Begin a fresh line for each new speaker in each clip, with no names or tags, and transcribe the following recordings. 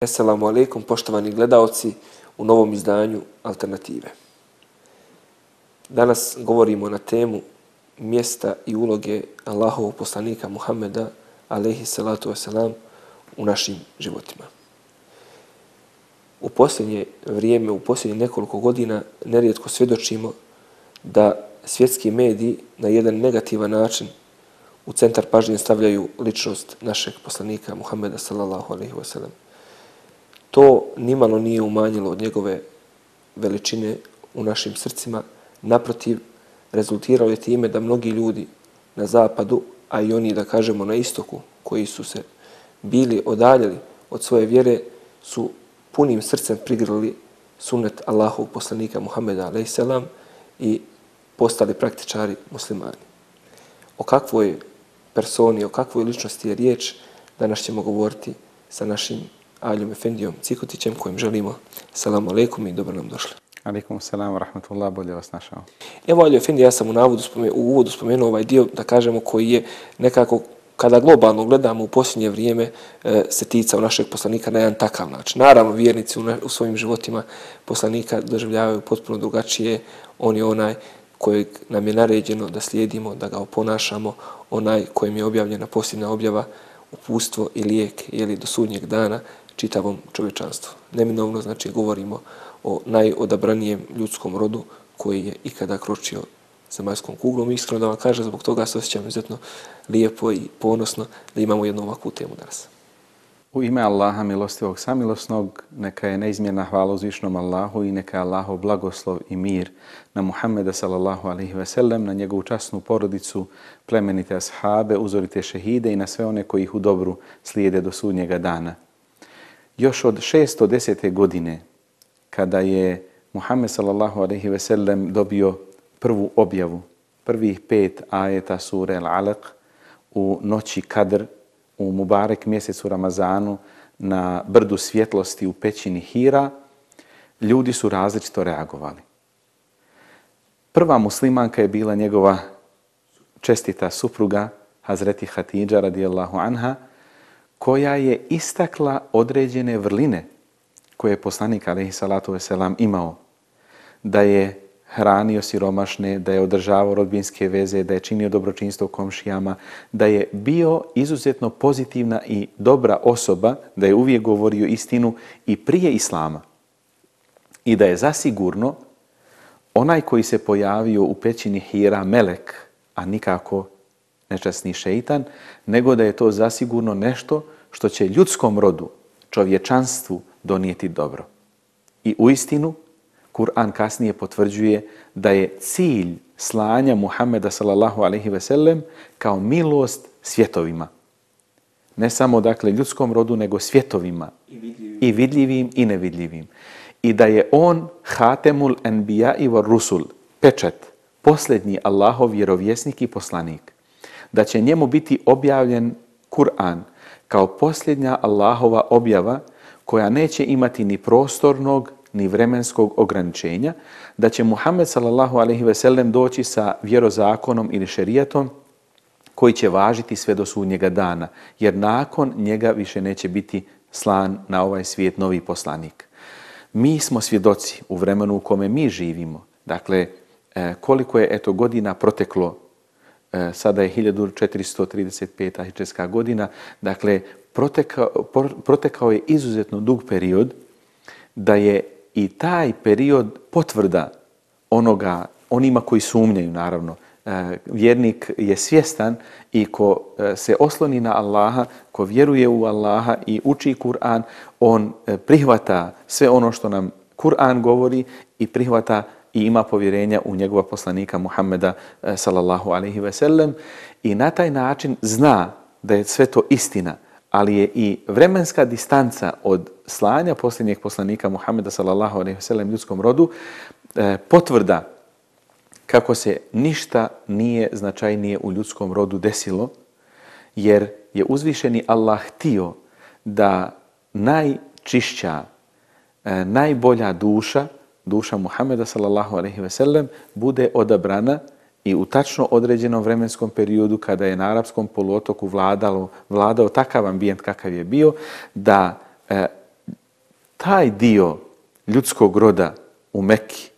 Assalamu alaikum, poštovani gledaoci u novom izdanju Alternative. Danas govorimo na temu mjesta i uloge Allahovog poslanika Muhammeda, alejhi salatu wasalam, u našim životima. U posljednje vrijeme, u posljednje nekoliko godina, nerijetko svjedočimo da svjetski mediji na jedan negativan način u centar pažnje stavljaju ličnost našeg poslanika Muhammeda sallallahu alejhi ve sellem. To nimalo nije umanjilo od njegove veličine u našim srcima. Naprotiv, rezultiralo je time da mnogi ljudi na zapadu, a i oni, da kažemo, na istoku, koji su se bili odaljili od svoje vjere, su punim srcem prigrlili sunnet Allahovog poslanika Muhammeda alejhi selam i postali praktičari muslimani. O kakvoj personi, o kakvoj ličnosti je riječ, danas ćemo govoriti sa našim Aljom Efendijom Cikotićem, kojim želimo selamu alejkum i dobro nam došli.
Alejkum selam wa rahmatullah, bolje vas našao.
Evo, Aljo Efendi, ja sam u uvodu spomenuo ovaj dio, da kažemo, koji je nekako, kada globalno gledamo u posljednje vrijeme, se ticao našeg poslanika na jedan takav način. Naravno, vjernici u svojim životima poslanika doživljavaju potpuno drugačije. On je onaj kojeg nam je naređeno da slijedimo, da ga oponašamo, onaj kojem je objavljena posljednja objava, uputstvo i lijek, do sudnjeg dana čitavom čovječanstvu. Neminovno, znači, govorimo o najodabranijem ljudskom rodu koji je ikada kročio zemaljskom kuglom. Iskreno da vam kažem, zbog toga se osjećam izuzetno lijepo i ponosno da imamo jednu ovakvu temu danas.
U ime Allaha milostivog samilosnog, neka je neizmjerna hvala uzvišnom Allahu i neka je Allahov blagoslov i mir na Muhammeda sallallahu alejhi ve sellem, na njegovu časnu porodicu, plemenite ashabe, uzorite šehide i na sve one koji ih u dobru slijede do sudnjega dana. Još od 610. godine, kada je Muhammed sallallahu alejhi ve sellem dobio prvu objavu, prvih 5 ajeta sure Al-Alaq u noći Kadr, u Mubarek mjesecu Ramazanu, na brdu svjetlosti u pećini Hira, ljudi su različito reagovali. Prva muslimanka je bila njegova čestita supruga, Hazreti Hatidža radijallahu anha, koja je istakla određene vrline koje je poslanik alejhi salatu vesselam imao. Da je hranio siromašne, da je održavao rodbinske veze, da je činio dobročinstvo komšijama, da je bio izuzetno pozitivna i dobra osoba, da je uvijek govorio istinu i prije Islama. I da je zasigurno onaj koji se pojavio u pećini Hira melek, a nikako nečasni šeitan, nego da je to zasigurno nešto što će ljudskom rodu, čovječanstvu donijeti dobro. I uistinu, Kur'an kasnije potvrđuje da je cilj slanja Muhammeda sallallahu alejhi ve sellem kao milost svjetovima. Ne samo, dakle, ljudskom rodu, nego svjetovima. I vidljivim i nevidljivim. I da je on hatemul enbiya i var rusul, pečat, posljednji Allahov vjerovjesnik i poslanik. Da će njemu biti objavljen Kur'an kao posljednja Allahova objava koja neće imati ni prostornog ni vremenskog ograničenja, da će Muhammed sallallahu alejhi ve sellem doći sa vjerozakonom ili šerijatom koji će važiti sve do sudnjega dana, jer nakon njega više neće biti slan na ovaj svijet novi poslanik. Mi smo svjedoci u vremenu u kome mi živimo, dakle, koliko je godina proteklo, sada je 1435. hidžretska godina, dakle, protekao je izuzetno dug period, da je i taj period potvrda onima koji sumnjaju, naravno. Vjernik je svjestan i ko se osloni na Allaha, ko vjeruje u Allaha i uči Kur'an, on prihvata sve ono što nam Kur'an govori i prihvata i ima povjerenja u njegova poslanika Muhammeda sallallahu alejhi ve sellem i na taj način zna da je sve to istina, ali je i vremenska distanca od slanja posljednjeg poslanika Muhammeda sallallahu alejhi ve sellem ljudskom rodu potvrda kako se ništa nije značajnije u ljudskom rodu desilo, jer je uzvišeni Allah htio da najčišća, najbolja duša Muhammeda sallallahu alejhi ve sellem bude odabrana i u tačno određenom vremenskom periodu kada je na arapskom poluotoku vladao takav ambijent kakav je bio, da taj dio ljudskog roda u Mekki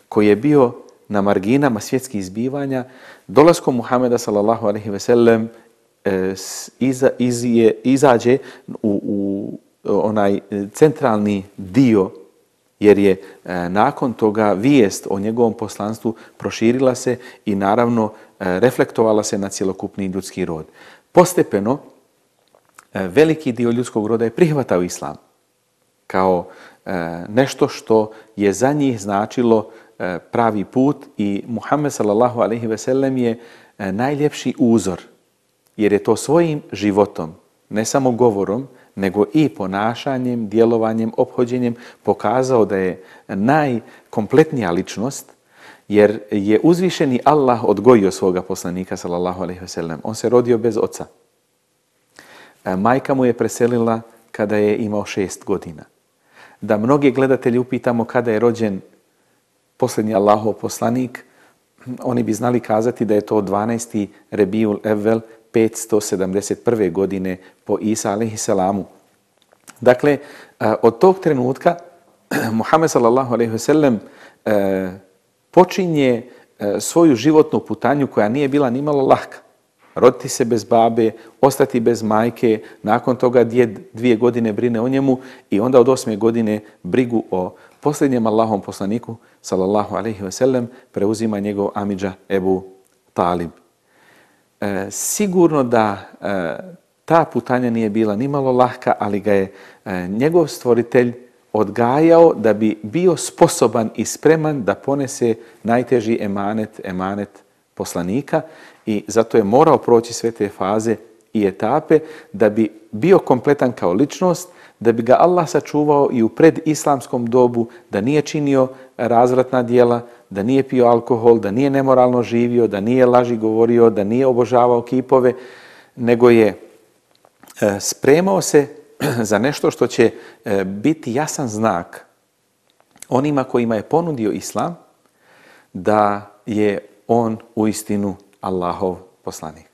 koji je bio na marginama svjetskih zbivanja, dolaskom Muhameda sallallahu alejhi ve sellem izađe u onaj centralni dio, jer je nakon toga vijest o njegovom poslanstvu proširila se i naravno reflektovala se na cjelokupni ljudski rod. Postepeno veliki dio ljudskog roda je prihvatao islam kao nešto što je za njih značilo pravi put i Muhammed sallallahu alejhi ve sellem je najljepši uzor, jer je to svojim životom, ne samo govorom, nego i ponašanjem, djelovanjem, ophođenjem pokazao da je najkompletnija ličnost, jer je uzvišeni Allah odgojio svoga poslanika sallallahu alejhi ve sellem. On se rodio bez oca. Majka mu je preselila kada je imao 6 godina. Da mnogi gledatelji upitamo kada je rođen posljednji Allahov poslanik, oni bi znali kazati da je to 12. Rebiul Evvel 571. godine po Isa alejhisselamu. Dakle, od tog trenutka Muhammed sallallahu alejhi ve sellem počinje svoju životnu putanju koja nije bila nimalo lahka. Roditi se bez babe, ostati bez majke, nakon toga djed 2 godine brine o njemu i onda od 8. godine brigu o posljednjem Allahovom poslaniku sallallahu alejhi ve sellem preuzima njegov amidža Ebu Talib. Sigurno da ta putanja nije bila nimalo lahka, ali ga je njegov stvoritelj odgajao da bi bio sposoban i spreman da ponese najteži emanet poslanika i zato je morao proći sve te faze i etape da bi bio kompletan kao ličnost, da bi ga Allah sačuvao i u predislamskom dobu, da nije činio razvratna djela, da nije pio alkohol, da nije nemoralno živio, da nije laži govorio, da nije obožavao kipove, nego je spremao se za nešto što će biti jasan znak onima kojima je ponudio islam da je on uistinu Allahov poslanik.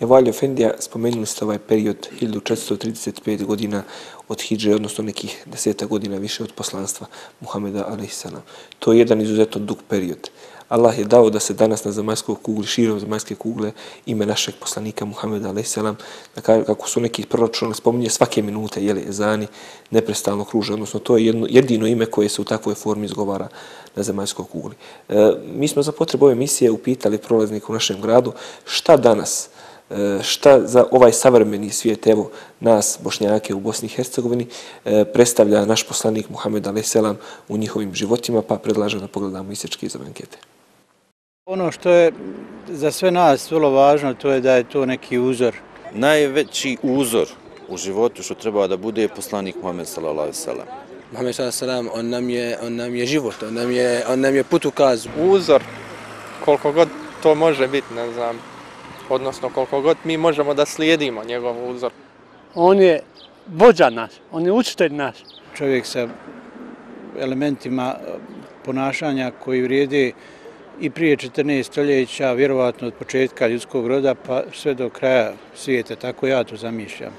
Evo Ali Efendija, spomenuli ste ovaj period 1435 godina od hidže, odnosno nekih 10 godina više od poslanstva Muhameda alejhisselam. To je jedan izuzetno dug period. Allah je dao da se danas na zemaljskoj kugli, širom zemaljske kugle, ime našeg poslanika Muhameda alejhisselam, kako su neki proročili, spominje svake minute, ezani neprestano kruže, odnosno to je jedino ime koje se u takvoj formi izgovara na zemaljskoj kugli. Mi smo za potrebu ove emisije upitali prolaznika u našem gradu šta danas, šta za ovaj savremeni svijet, evo nas, Bošnjake u Bosni i Hercegovini, predstavlja naš poslanik Muhammed alejhisselam u njihovim životima, pa predlažem da pogledamo isječke iz ove ankete.
Ono što je za sve nas vrlo važno, to je da je to neki uzor.
Najveći uzor u životu što treba da bude poslanik Muhammed sallallahu alejhi ve sellem.
Muhammed sallallahu alejhi ve sellem, on nam je život, on nam je putokaz.
Uzor, koliko god to može biti, ne znam, odnosno koliko god mi možemo da slijedimo njegov uzor.
On je vođa naš, on je učitelj naš.
Čovjek sa elementima ponašanja koji vrijede i prije 14 stoljeća, vjerovatno od početka ljudskog roda pa sve do kraja svijeta, tako ja to zamišljam.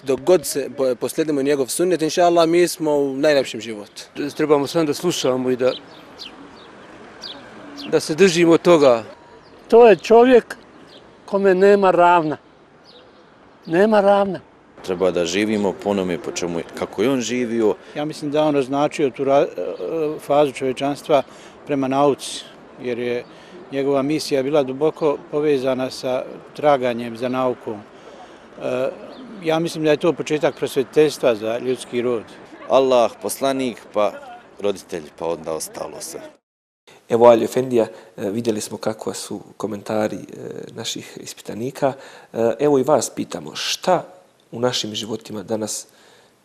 Dok god se poslijedimo njegov sunnet, inša Allah, mi smo u najljepšem životu.
Trebamo samo da slušamo i da se držimo toga. To je čovjek kome nema ravna. Nema ravna.
Treba da živimo po onome po čemu, kako je on živio.
Ja mislim da on označio tu fazu čovječanstva prema nauci, jer je njegova misija bila duboko povezana sa traganjem za naukom. Ja mislim da je to početak prosvjetiteljstva za ljudski rod.
Allah, poslanik, pa roditelj, pa onda ostalo sve.
Evo Ali Efendija, vidjeli smo kakva su komentari naših ispitanika. Evo i vas pitamo, šta u našim životima danas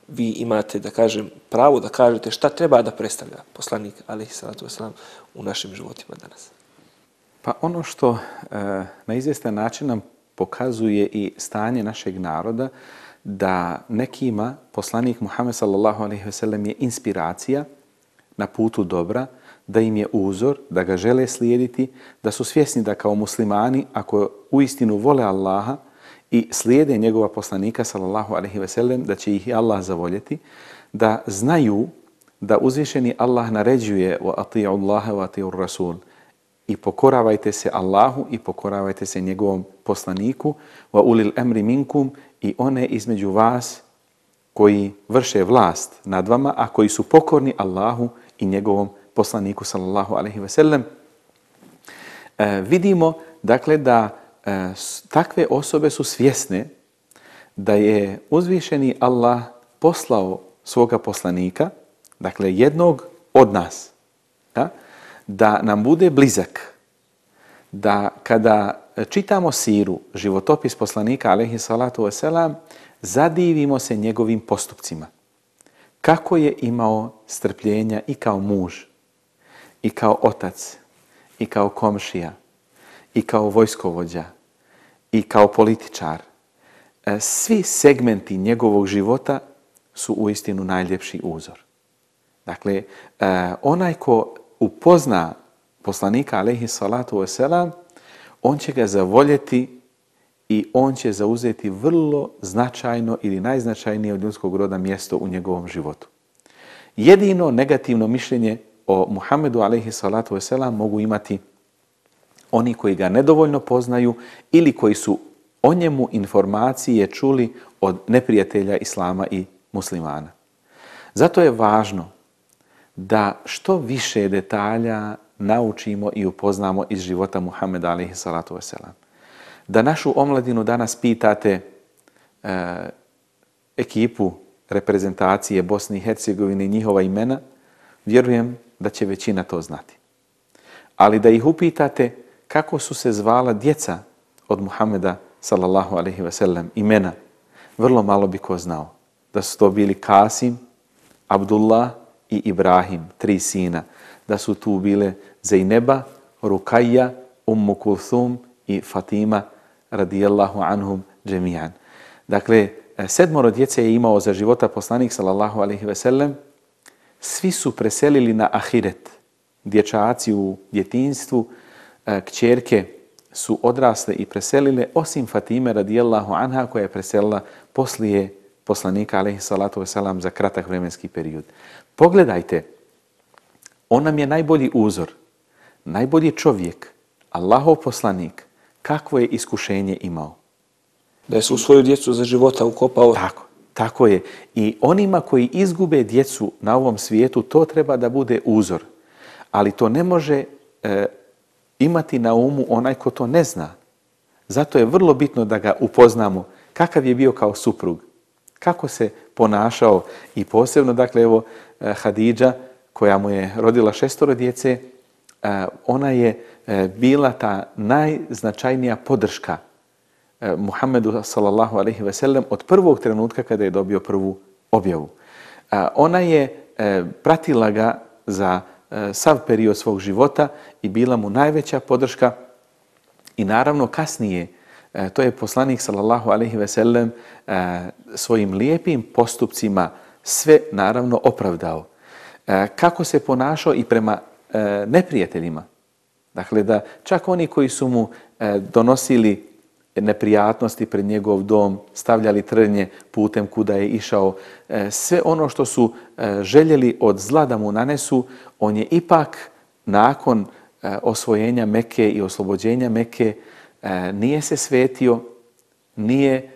vi imate, da kažem, pravo da kažete šta treba da predstavlja poslanik alejhisselatu vesselam u našim životima danas?
Pa ono što na izvjestan način nam pokazuje i stanje našeg naroda, da nekima poslanik Muhammed sallallahu alejhi ve sellem je inspiracija na putu dobra, da im je uzor, da ga žele slijediti, da su svjesni da kao muslimani, ako uistinu vole Allaha i slijede njegova poslanika sallallahu alejhi ve sellem, da će ih i Allah zavoljeti, da znaju da uzvišeni Allah naređuje wa ati'u Allaha wa ati'u Rasul i pokoravajte se Allahu i pokoravajte se njegovom poslaniku wa ulil amri minkum i one između vas koji vrše vlast nad vama, a koji su pokorni Allahu i njegovom poslaniku sallallahu alejhi ve sellem. Vidimo dakle da takve osobe su svjesne da je uzvišeni Allah poslao svoga poslanika, dakle jednog od nas, da nam bude blizak, da kada čitamo siru, životopis poslanika alejhi salatu vesselam, zadivimo se njegovim postupcima. Kako je imao strpljenja i kao muž, i kao otac, i kao komšija, i kao vojskovođa, i kao političar. Svi segmenti njegovog života su uistinu najljepši uzor. Dakle, onaj ko upozna poslanika alejhi salatu vesselam, on će ga zavoljeti i on će zauzeti vrlo značajno ili najznačajnije od ljudskog roda mjesto u njegovom životu. Jedino negativno mišljenje o Muhammedu alejhi salatu vesselam mogu imati oni koji ga nedovoljno poznaju ili koji su o njemu informacije čuli od neprijatelja Islama i muslimana. Zato je važno da što više detalja naučimo i upoznamo iz života Muhammeda alejhi salatu vesselam. Da našu omladinu danas pitate ekipu reprezentacije Bosne i Hercegovine i njihova imena, vjerujem da će većina to znati. Ali da ih upitate kako su se zvala djeca od Muhammeda sallallahu alejhi ve sellem, imena, vrlo malo bi ko znao. Da su to bili Kasim, Abdullah i Ibrahim, 3 sina. Da su tu bile Zejneba, Rukajja, Ummu Kulthum i Fatima radijallahu anhum džemijan. Dakle, 7 djece je imao za života poslanik sallallahu alejhi ve sellem. Svi su preselili na ahiret. Dječaci u djetinjstvu, kćerke su odrasle i preselile, osim Fatime radijallahu anha koja je preselila poslije poslanika alejhi salatu vesselam za kratak vremenski period. Pogledajte, on nam je najbolji uzor, najbolji čovjek, Allahov poslanik, kakvo je iskušenje imao.
Da je su svoju djecu za života ukopao.
Tako je. I onima koji izgube djecu na ovom svijetu, to treba da bude uzor. Ali to ne može imati na umu onaj ko to ne zna. Zato je vrlo bitno da ga upoznamo kakav je bio kao suprug, kako se ponašao i posebno, dakle, evo, Hadidža, koja mu je rodila 6 djece, ona je bila ta najznačajnija podrška Muhammedu sallallahu alejhi ve sellem od prvog trenutka kada je dobio prvu objavu. Ona je pratila ga za sav period svog života i bila mu najveća podrška i naravno kasnije to je poslanik sallallahu alejhi ve sellem svojim lijepim postupcima sve naravno opravdao. Kako se ponašao i prema neprijateljima. Dakle, da čak oni koji su mu donosili neprijatnosti pred njegov dom, stavljali trnje putem kuda je išao, sve ono što su željeli od zla da mu nanesu, on je ipak nakon osvojenja Mekke i oslobođenja Mekke nije se svetio, nije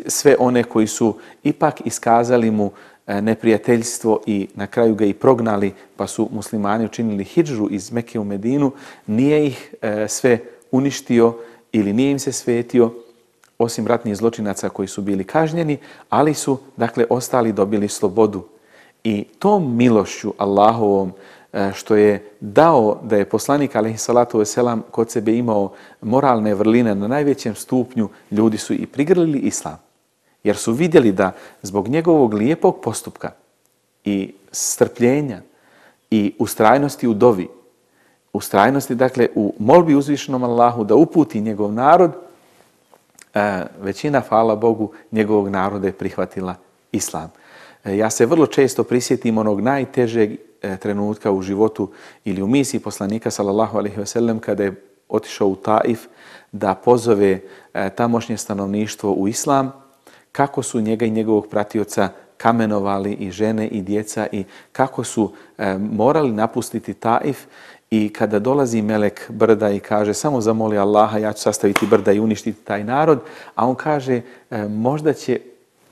sve one koji su ipak iskazali mu neprijateljstvo i na kraju ga i prognali, pa su muslimani učinili hidžru iz Mekke u Medinu, nije ih sve uništio ili nije im se svetio, osim ratnih zločinaca koji su bili kažnjeni, ali su, dakle, ostali dobili slobodu. I tom milošću Allahovom što je dao da je poslanik alejhi salatu vesselam kod sebe imao moralne vrline na najvećem stupnju, ljudi su i prigrlili islam. Jer su vidjeli da zbog njegovog lijepog postupka i strpljenja i ustrajnosti u dovi, ustrajnosti, dakle, u molbi uzvišenom Allahu da uputi njegov narod, većina, hvala Bogu, njegovog naroda je prihvatila islam. Ja se vrlo često prisjetim onog najtežeg trenutka u životu ili u misiji poslanika sallallahu alejhi ve sellem kada je otišao u Taif da pozove tamošnje stanovništvo u islam, kako su njega i njegovog pratioca kamenovali i žene i djeca i kako su morali napustiti Taif. I kada dolazi melek brda i kaže samo zamoli Allaha, ja ću sastaviti brda i uništiti taj narod, a on kaže možda će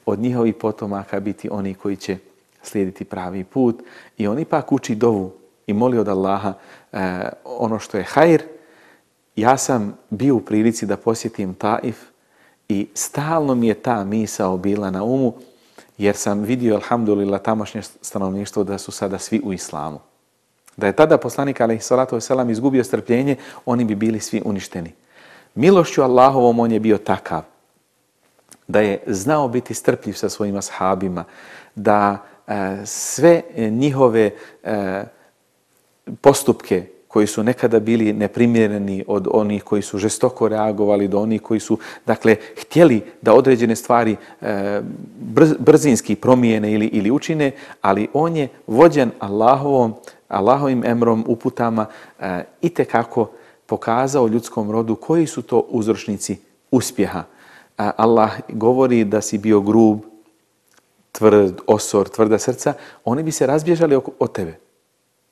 od njihovih potomaka biti oni koji će slijediti pravi put. I on ipak uči dovu i moli od Allaha ono što je hajr. Ja sam bio u prilici da posjetim Taif i stalno mi je ta misao bila na umu, jer sam vidio, alhamdulillah, tamošnje stanovništvo da su sada svi u islamu. Da je tada poslanik alejhi salatu vesselam izgubio strpljenje, oni bi bili svi uništeni. Milošću Allahovom on je bio takav da je znao biti strpljiv sa svojim ashabima, da sve njihove postupke koji su nekada bili neprimjereni, od onih koji su žestoko reagovali do onih koji su, dakle, htjeli da određene stvari brzinski promijene ili učine, ali on je vođen Allahovim emrom, uputama, itekako pokazao ljudskom rodu koji su to uzročnici uspjeha. Allah govori da si bio grub, tvrd, osor, tvrda srca, oni bi se razbježali od tebe.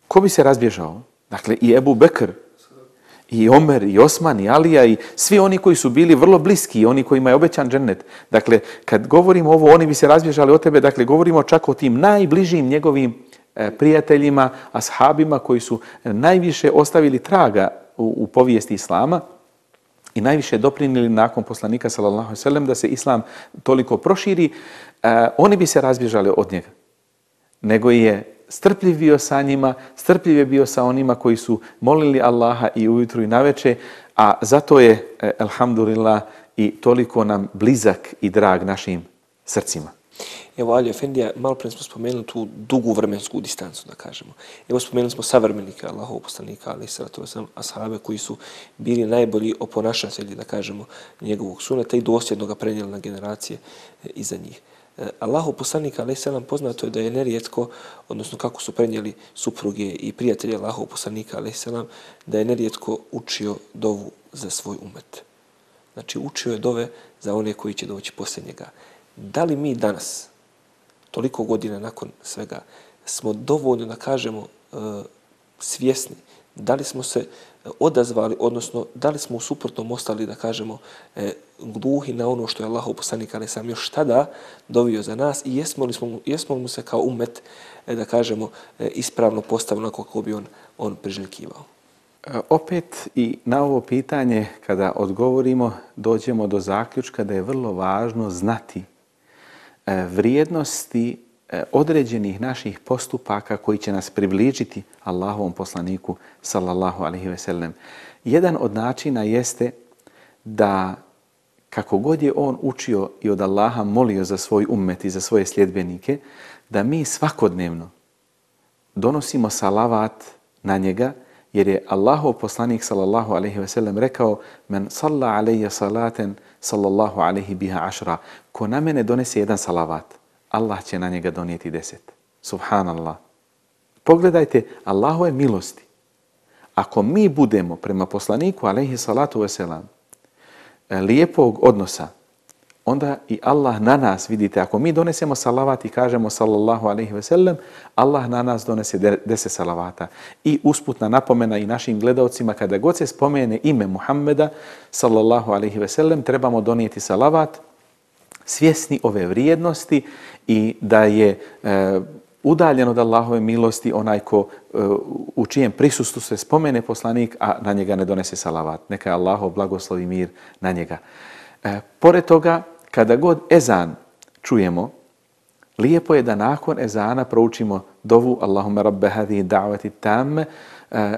Ko bi se razbježao? Dakle, i Ebu Bekr, i Omer, i Osman, i Alija, i svi oni koji su bili vrlo bliski, i oni kojima je obećan džennet. Dakle, kad govorimo ovo, oni bi se razbježali od tebe, dakle, govorimo čak o tim najbližim njegovim prijateljima, ashabima koji su najviše ostavili traga u povijesti Islama i najviše doprinijeli nakon poslanika sallallahu alejhi ve sellem da se Islam toliko proširi, oni bi se razbježali od njega. Nego je strpljiv bio sa njima, strpljiv je bio sa onima koji su molili Allaha i ujutru i naveče, a zato je, alhamdulillah, i toliko nam blizak i drag našim srcima.
Evo, Ali Efendija, malo prije smo spomenuli tu dugu vremensku distancu, da kažemo. Evo, spomenuli smo savremenike Allahovog poslanika, ali ashabe koji su bili najbolji oponašatelji, da kažemo, njegovog suneta i dosljedno ga prenijeli na generacije iza njih. Allahov poslanik, alejhi selam, poznato je da je nerijetko, odnosno kako su prenijeli supruge i prijatelji Allahov poslanika, alejhi selam, da je nerijetko učio dovu za svoj umet. Znači, učio je dove za one koji će doći poslije njega. Da li mi danas, toliko godina nakon svega, smo dovoljno, da kažemo, svjesni, da li smo se odazvali, odnosno da li smo u suprotnom ostali, da kažemo, gluhi na ono što je Allahov poslanik alejhi selam još tada dovio za nas i jesmo li mu se kao umet, da kažemo, ispravno postavili kako bi on priželjkivao?
Opet i na ovo pitanje, kada odgovorimo, dođemo do zaključka da je vrlo važno znati vrijednosti određenih naših postupaka koji će nas približiti Allahovom poslaniku sallallahu alejhi ve sellem. Jedan od načina jeste da kako god je on učio i od Allaha molio za svoj ummet i za svoje sljedbenike, da mi svakodnevno donosimo salavat na njega, jer je Allahov poslanik sallallahu alejhi ve sellem rekao: "Men salla alayya salaten sallallahu alejhi biha ashra." Ko na mene donese jedan salavat, Allah će na njega donijeti 10. Subhanallah. Pogledajte Allahove milosti. Ako mi budemo prema poslaniku alejhi salatu veselam lijepog odnosa, onda i Allah na nas, vidite, ako mi donesemo salavat i kažemo sallallahu alejhi ve sellem, Allah na nas donese 10 salavata. I usputna napomena i našim gledaocima, kada god se spomene ime Muhammeda sallallahu alejhi ve sellem, trebamo donijeti salavat, svjesni ove vrijednosti i da je udaljen od Allahove milosti onaj ko u čijem prisustvu se spomene poslanik, a na njega ne donese salavat. Neka je Allahov blagoslov i mir na njega. Pored toga, kada god ezan čujemo, lijepo je da nakon ezana proučimo dovu Allahumma rabbe hadihi da'vati tamme,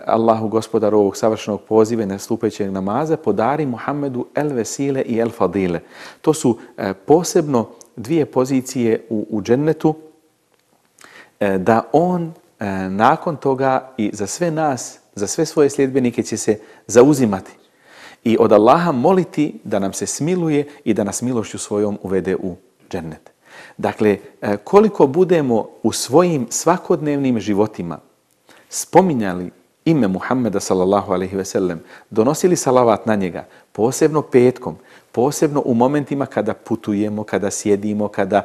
Allahu, gospodar ovog savršenog poziva i nastupajućeg namaza, podari Muhammedu el vesile i el fadile. To su posebno dvije pozicije u džennetu, da on nakon toga i za sve nas, za sve svoje sljedbenike će se zauzimati i od Allaha moliti da nam se smiluje i da nas milošću svojom uvede u džennet. Dakle, koliko budemo u svojim svakodnevnim životima spominjali ime Muhammeda sallallahu alejhi ve sellem, donosili salavat na njega, posebno petkom, posebno u momentima kada putujemo, kada sjedimo, kada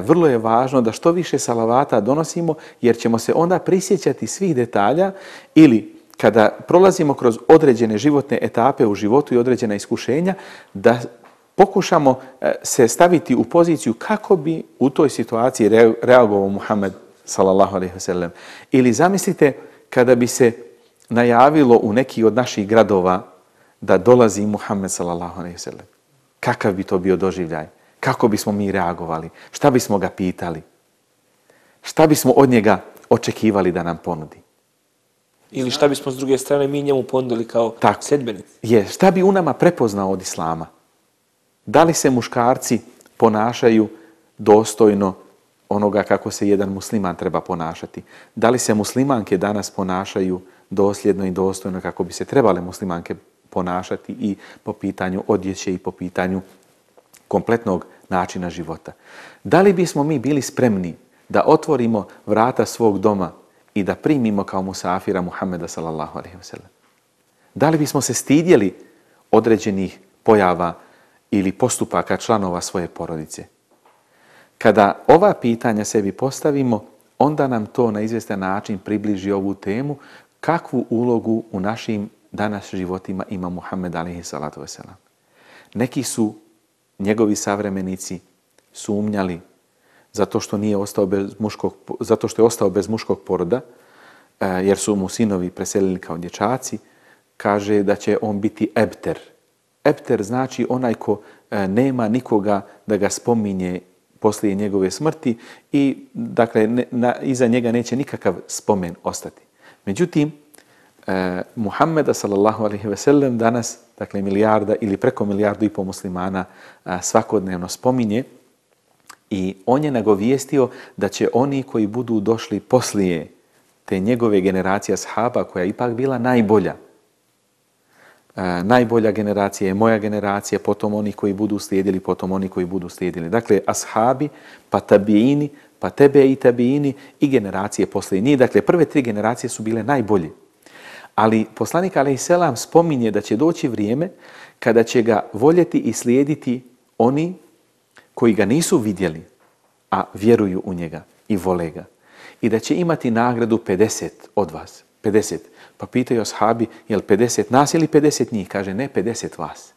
vrlo je važno da što više salavata donosimo, jer ćemo se onda prisjećati svih detalja ili kada prolazimo kroz određene životne etape u životu i određena iskušenja, da pokušamo se staviti u poziciju kako bi u toj situaciji reagovao Muhammed sallallahu alejhi ve sellem. Ili zamislite kada bi se najavilo u neki od naših gradova da dolazi Muhammed sallallahu alejhi ve sellem. Kakav bi to bio doživljaj? Kako bismo mi reagovali? Šta bismo ga pitali? Šta bismo od njega očekivali da nam ponudi?
Ili šta bismo s druge strane mi njemu ponudili kao sljedbenici?
Šta bi u nama prepoznao od islama? Da li se muškarci ponašaju dostojno onoga kako se jedan musliman treba ponašati? Da li se muslimanke danas ponašaju dosljedno i dostojno kako bi se trebale muslimanke ponašati i po pitanju odjeće i po pitanju kompletnog načina života? Da li bismo mi bili spremni da otvorimo vrata svog doma i da primimo kao musafira Muhammeda sallallahu alejhi ve sellem? Da li bismo se stidjeli određenih pojava ili postupaka članova svoje porodice? Kada ova pitanja sebi postavimo, onda nam to na izvjestan način približi ovu temu kakvu ulogu u našim danas životima ima Muhammed alejhi salatu vesselam. Neki su njegovi savremenici sumnjali zato što je ostao bez muškog poroda, jer su mu sinovi preselili kao dječaci, kaže da će on biti ebter. Ebter znači onaj ko nema nikoga da ga spominje poslije njegove smrti i dakle iza njega neće nikakav spomen ostati. Međutim, Muhammeda sallallahu alejhi ve sellem danas, dakle milijarda ili preko 1,5 milijardu muslimana svakodnevno spominje i on je nagovijestio da će oni koji budu došli poslije te njegove generacije ashaba, koja je ipak bila najbolja, najbolja generacija je moja generacija, potom oni koji budu slijedili, potom oni koji budu slijedili. Dakle, ashabi, pa tabiini, pa tebe i tabiini i generacije poslije njih. Dakle, prve 3 generacije su bile najbolje. Ali poslanik alejselam spominje da će doći vrijeme kada će ga voljeti i slijediti oni koji ga nisu vidjeli, a vjeruju u njega i vole ga. I da će imati nagradu 50 od vas. 50. Pa pitaju ashabi, je li 50 nas ili 50 njih? Kaže, ne, 50 vas.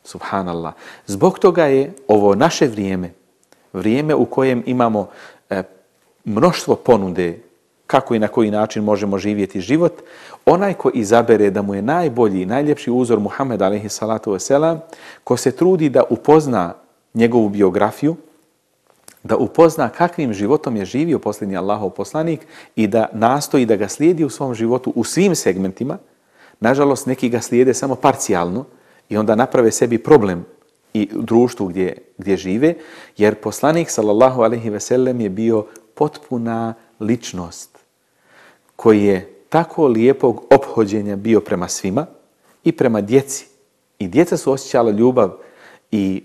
Subhanallah. Zbog toga je ovo naše vrijeme u kojem imamo mnoštvo ponude kako i na koji način možemo živjeti život, onaj ko izabere da mu je najbolji i najljepši uzor Muhammed alejhi salatu vesselam, ko se trudi da upozna njegovu biografiju, da upozna kakvim životom je živio posljednji Allahov poslanik i da nastoji da ga slijedi u svom životu u svim segmentima. Nažalost, neki ga slijede samo parcijalno i onda naprave sebi problem i u društvu gdje žive, jer poslanik sallallahu alejhi ve sellem je bio potpuna ličnost koji je tako lijepog ophođenja bio prema svima i prema djeci. I djeca su osjećala ljubav i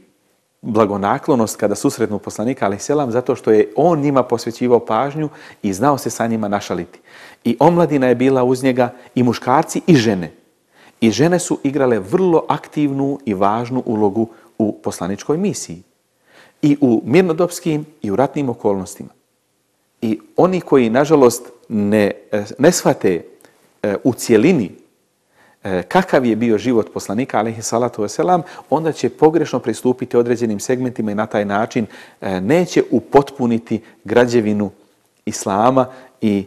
blagonaklonost kada susretnu poslanika alejselam, zato što je on njima posvećivao pažnju i znao se sa njima našaliti. I omladina je bila uz njega, i muškarci i žene. I žene su igrale vrlo aktivnu i važnu ulogu u poslaničkoj misiji. I u mirnodopskim i u ratnim okolnostima. I oni koji, nažalost, ne shvate u cjelini kakav je bio život poslanika alejhi salatu vesselam, onda će pogrešno pristupiti određenim segmentima i na taj način neće upotpuniti građevinu islama i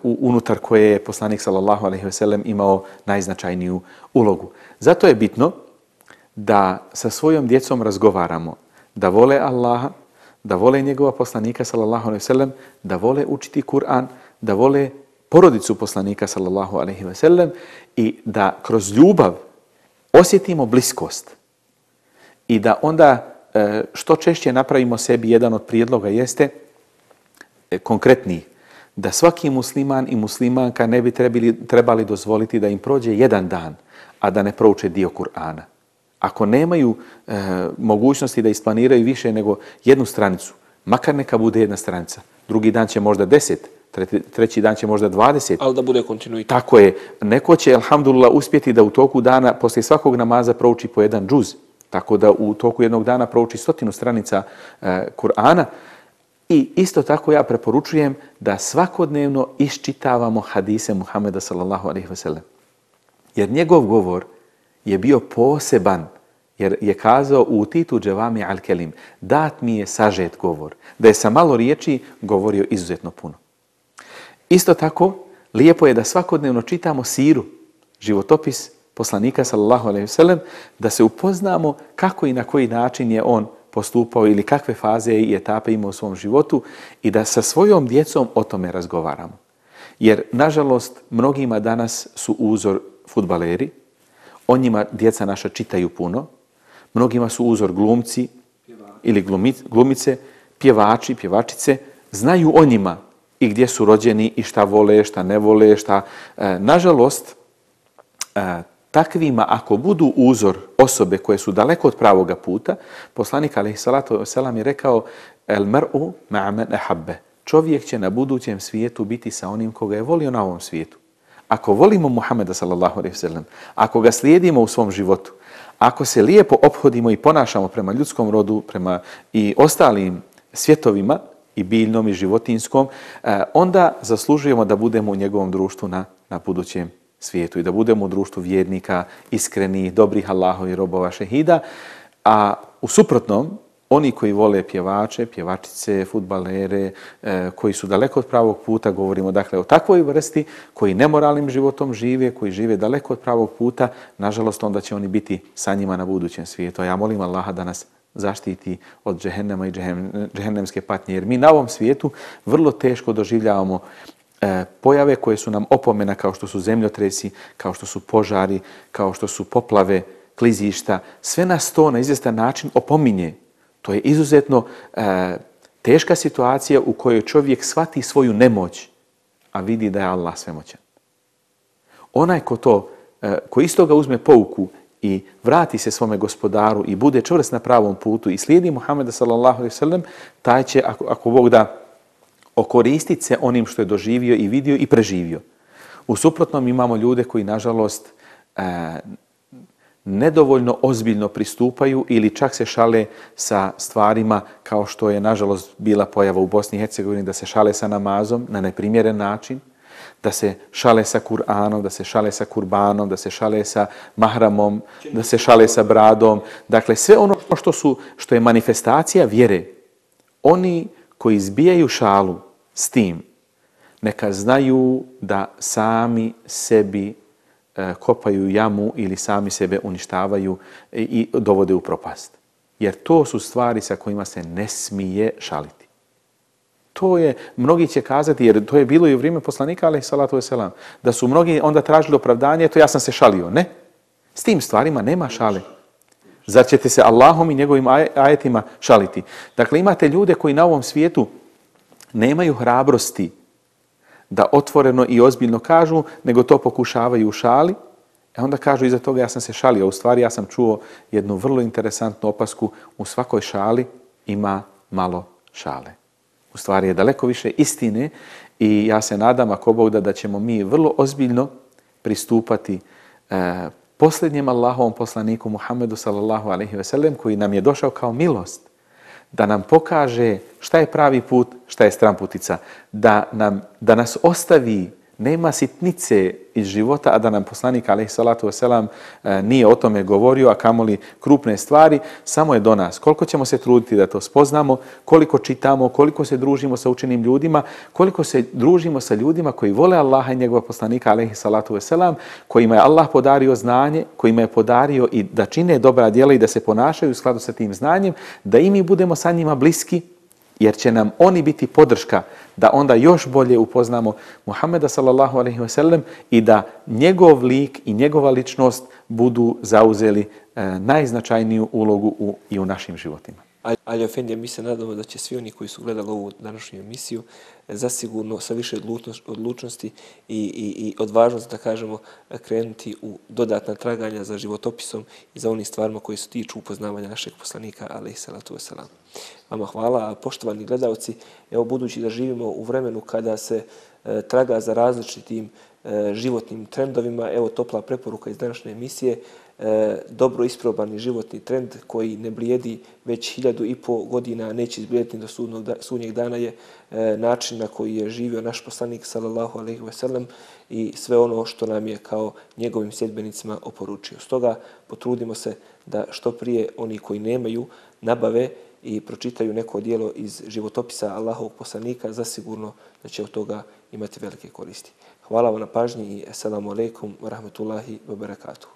unutar koje je poslanik sallallahu alejhi ve sellem imao najznačajniju ulogu. Zato je bitno da sa svojom djecom razgovaramo, da vole Allaha, da vole njegova poslanika sallallahu alejhi ve sellem, da vole učiti Kur'an, da vole porodicu poslanika sallallahu alejhi ve sellem i da kroz ljubav osjetimo bliskost. I da onda što češće napravimo sebi, jedan od prijedloga jeste konkretniji, da svaki musliman i muslimanka ne bi trebali dozvoliti da im prođe jedan dan, a da ne prouče dio Kur'ana. Ako nemaju mogućnosti da isplaniraju više nego jednu stranicu, makar neka bude jedna stranica, drugi dan će možda 10, treći dan će možda 20.
Ali da bude kontinuitet.
Tako je. Neko će, alhamdulillah, uspjeti da u toku dana, poslije svakog namaza, prouči po jedan džuz tako da u toku jednog dana prouči 100 stranica Kur'ana. I isto tako ja preporučujem da svakodnevno iščitavamo hadise Muhameda sallallahu alejhi ve sellem. Jer njegov govor je bio poseban, jer je kazao u Titu Dževami al-Kelim, dat mi je sažet govor, da je sa malo riječi govorio izuzetno puno. Isto tako, lijepo je da svakodnevno čitamo siru, životopis poslanika sallallahu alejhi ve sellem, da se upoznamo kako i na koji način je on postupao ili kakve faze i etape imao u svom životu i da sa svojom djecom o tome razgovaramo. Jer, nažalost, mnogima danas su uzor fudbaleri, o njima djeca naša čitaju puno, mnogima su uzor glumci ili glumice, pjevači, pjevačice, znaju o njima i gdje su rođeni i šta vole, šta ne vole, šta... Nažalost, takvima ako budu uzor osobe koje su daleko od pravoga puta, poslanik alejhi salatu vesselam je rekao el mar'u ma'a man ahabba. Čovjek će na budućem svijetu biti sa onim koga je volio na ovom svijetu. Ako volimo Muhameda sallallahu alejhi ve sellem, ako ga slijedimo u svom životu, ako se lijepo ophodimo i ponašamo prema ljudskom rodu, prema i ostalim svjetovima, i biljnom i životinskom, onda zaslužujemo da budemo u njegovom društvu na budućem svijetu i da budemo u društvu vjernika, iskrenih, dobrih Allahovih robova, šehida. A u suprotnom, oni koji vole pjevače, pjevačice, fudbalere, koji su daleko od pravog puta, govorimo dakle o takvoj vrsti, koji nemoralnim životom žive, koji žive daleko od pravog puta, nažalost onda će oni biti sa njima na budućem svijetu. A ja molim Allaha da nas zaštiti od džehennema i džehennemske patnje, jer mi na ovom svijetu vrlo teško doživljavamo pojave koje su nam opomena, kao što su zemljotresi, kao što su požari, kao što su poplave, klizišta. Sve nas to na izvjestan način opominje. To je izuzetno teška situacija u kojoj čovjek shvati svoju nemoć, a vidi da je Allah svemoćan. Onaj ko iz toga uzme pouku i vrati se svome gospodaru i bude čvrst na pravom putu i slijedi Muhameda sallallahu alejhi ve sellem, taj će, ako Bog da, okoristiti se onim što je doživio i vidio i preživio. U suprotnom imamo ljude koji, nažalost, nedovoljno ozbiljno pristupaju ili čak se šale sa stvarima kao što je, nažalost, bila pojava u Bosni i Hercegovini, da se šale sa namazom na neprimjeren način, da se šale sa Kur'anom, da se šale sa kurbanom, da se šale sa mahramom, da se šale sa bradom. Dakle, sve ono što je manifestacija vjere. Oni koji izbijaju šalu s tim, neka znaju da sami sebi kopaju jamu ili sami sebe uništavaju i dovode u propast. Jer to su stvari sa kojima se ne smije šaliti. To je, mnogi će kazati, jer to je bilo i u vrijeme poslanika alejhi salatu vesselam, da su mnogi onda tražili opravdanje, eto ja sam se šalio. Ne, s tim stvarima nema šale. Zar ćete se Allahom i njegovim ajetima šaliti? Dakle, imate ljude koji na ovom svijetu nemaju hrabrosti da otvoreno i ozbiljno kažu, nego to pokušavaju u šali, onda kažu iza toga ja sam se šalio. U stvari ja sam čuo jednu vrlo interesantnu opasku, u svakoj šali ima malo šale. U stvari je daleko više istine i ja se nadam, ako Bog da ćemo mi vrlo ozbiljno pristupati posljednjem Allahovom poslaniku Muhammedu sallallahu alejhi ve sellem, koji nam je došao kao milost, da nam pokaže šta je pravi put, šta je stramputica, da nas ostavi, nema sitnice iz života, a da nam poslanik alejhi salatu vesselam nije o tome govorio, a kamoli krupne stvari, samo je do nas. Koliko ćemo se truditi da to spoznamo, koliko čitamo, koliko se družimo sa učenim ljudima, koliko se družimo sa ljudima koji vole Allaha i njegova poslanika alejhi salatu vesselam, kojima je Allah podario znanje, kojima je podario i da čine dobra djela i da se ponašaju u skladu sa tim znanjem, da i mi budemo sa njima bliski, jer će nam oni biti podrška da onda još bolje upoznamo Muhameda sallallahu alejhi ve sellem i da njegov lik i njegova ličnost budu zauzeli najznačajniju ulogu i u našim životima.
Ali, Efendija, mi se nadamo da će svi oni koji su gledali ovu današnju emisiju zasigurno sa više odlučnosti i odvažnosti, da kažemo, krenuti u dodatna traganja za životopisom i za onim stvarima koji se tiču upoznavanja našeg poslanika, alejhi salatu vesselam. Vama hvala, poštovani gledalci. Evo, budući da živimo u vremenu kada se traga za različitim životnim trendovima, evo topla preporuka iz današnje emisije, dobro isprobani životni trend koji ne blijedi već 1500 godina, neće izblijediti do sudnjeg dana, je način na koji je živio naš poslanik sallallahu alejhi ve sellem i sve ono što nam je kao njegovim sljedbenicima oporučio. Stoga potrudimo se da što prije oni koji nemaju nabave i pročitaju neko dijelo iz životopisa Allahovog poslanika, zasigurno da će od toga imati velike koristi. Hvala vam na pažnji i assalamu alaikum wa rahmatullahi wa barakatuh.